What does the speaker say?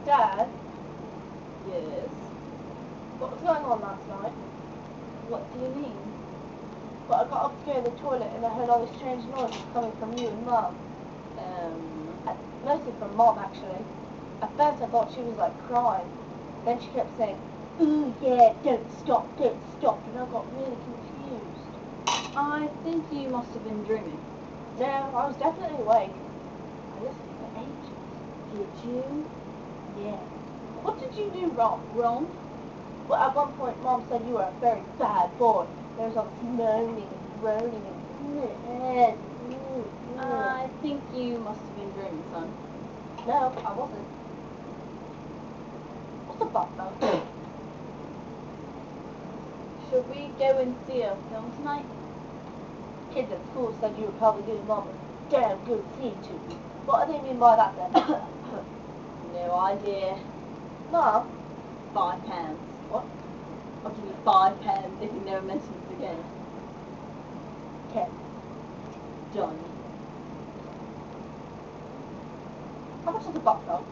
Dad, Yes. what was going on last night? What do you mean? But I got up to go to the toilet and I heard all these strange noises coming from you and Mum. Mostly from Mom, actually. At first I thought she was like crying. Then she kept saying, "Ooh yeah, don't stop," and I got really confused. I think you must have been dreaming. No, I was definitely awake. I listened for ages. Did you? Yeah. What did you do wrong? Wrong? Well, at one point Mom said you were a very bad boy. There was all this moaning and groaning and... I think you must have been dreaming, son. No, I wasn't. What's the fuck, though? Should we go and see a film tonight? Kids at school said you were probably giving Mom a damn good scene to you. What do they mean by that, then? No idea. Mom? £5. What? I'll give you £5 if you never mention it again. 10. Done. How much is the box, though?